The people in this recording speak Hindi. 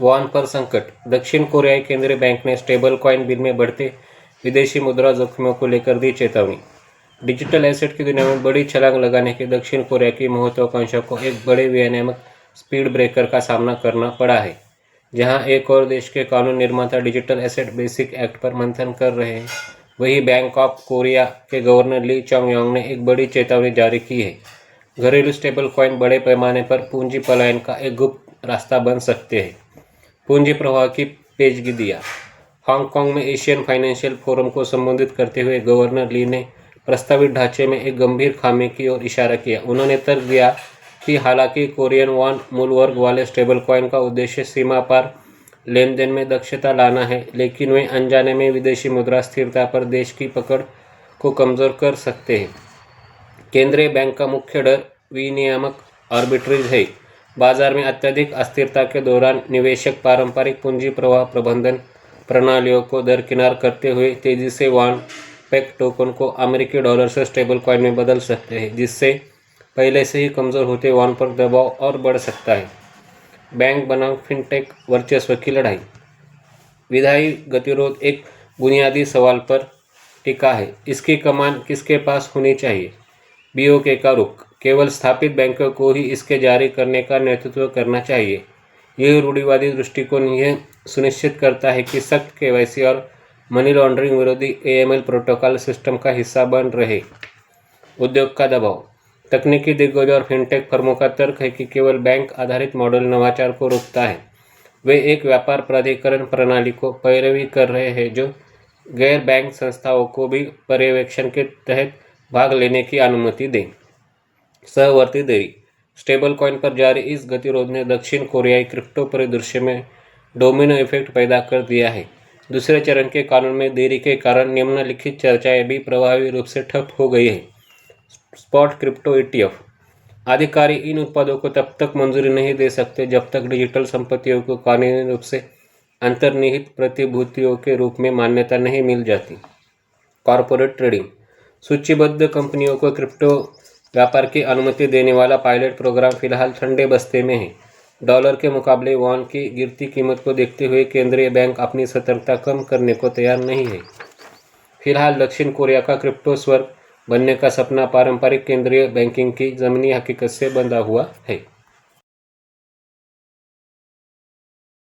वॉन पर संकट। दक्षिण कोरियाई केंद्रीय बैंक ने स्टेबल कॉइन बिल में बढ़ते विदेशी मुद्रा जोखिमों को लेकर दी चेतावनी। डिजिटल एसेट की दुनिया में बड़ी छलांग लगाने के दक्षिण कोरिया की महत्वाकांक्षा को एक बड़े विनियामक स्पीड ब्रेकर का सामना करना पड़ा है। जहां एक और देश के कानून निर्माता डिजिटल एसेट बेसिक एक्ट पर मंथन कर रहे हैं, वहीं बैंक ऑफ कोरिया के गवर्नर ली चॉन्ग योंग ने एक बड़ी चेतावनी जारी की है। घरेलू स्टेबल कॉइन बड़े पैमाने पर पूंजी पलायन का एक गुप्त रास्ता बन सकते हैं। पूंजी प्रवाह की पेचीदगियां। हांगकांग में एशियन फाइनेंशियल फोरम को संबोधित करते हुए गवर्नर ली ने प्रस्तावित ढांचे में एक गंभीर खामी की ओर इशारा किया। उन्होंने तर्क दिया कि हालांकि कोरियन वॉन मूल वर्ग वाले स्टेबल कॉइन का उद्देश्य सीमा पार लेन देन में दक्षता लाना है, लेकिन वे अनजाने में विदेशी मुद्रा स्थिरता पर देश की पकड़ को कमजोर कर सकते हैं। केंद्रीय बैंक का मुख्य डर विनियामक आर्बिट्रेज है। बाजार में अत्यधिक अस्थिरता के दौरान निवेशक पारंपरिक पूंजी प्रवाह प्रबंधन प्रणालियों को दरकिनार करते हुए तेजी से वॉन पेक टोकन को अमेरिकी डॉलर से स्टेबल कॉइन में बदल सकते हैं, जिससे पहले से ही कमज़ोर होते वॉन पर दबाव और बढ़ सकता है। बैंक बनाम फिनटेक वर्चस्व की लड़ाई। विधायी गतिरोध एक बुनियादी सवाल पर टिका है। इसकी कमान किसके पास होनी चाहिए? बीओके का रुख। केवल स्थापित बैंकों को ही इसके जारी करने का नेतृत्व करना चाहिए। यह रूढ़िवादी दृष्टिकोण यह सुनिश्चित करता है कि सख्त केवाईसी और मनी लॉन्ड्रिंग विरोधी एएमएल प्रोटोकॉल सिस्टम का हिस्सा बन रहे। उद्योग का दबाव। तकनीकी दिग्गजों और फिनटेक फर्मों का तर्क है कि केवल बैंक आधारित मॉडल नवाचार को रोकता है। वे एक व्यापार प्राधिकरण प्रणाली को पैरवी कर रहे हैं जो गैर बैंक संस्थाओं को भी पर्यवेक्षण के तहत भाग लेने की अनुमति दें। सहवर्ती देरी। स्टेबल कॉइन पर जारी इस गतिरोध ने दक्षिण कोरियाई क्रिप्टो परिदृश्य में डोमिनो इफेक्ट पैदा कर दिया है। दूसरे चरण के कानून में देरी के कारण निम्नलिखित चर्चाएं भी प्रभावी रूप से ठप हो गई है। Spot crypto ETF। अधिकारी इन उत्पादों को तब तक मंजूरी नहीं दे सकते जब तक डिजिटल संपत्तियों को कानूनी रूप से अंतर्निहित प्रतिभूतियों के रूप में मान्यता नहीं मिल जाती। Corporate trading. सूचीबद्ध कंपनियों को क्रिप्टो व्यापार की अनुमति देने वाला पायलट प्रोग्राम फिलहाल ठंडे बस्ते में है। डॉलर के मुकाबले वॉन की गिरती कीमत को देखते हुए केंद्रीय बैंक अपनी सतर्कता कम करने को तैयार नहीं है। फिलहाल दक्षिण कोरिया का क्रिप्टो स्वर्ग बनने का सपना पारंपरिक केंद्रीय बैंकिंग की ज़मीनी हकीकत से बंधा हुआ है।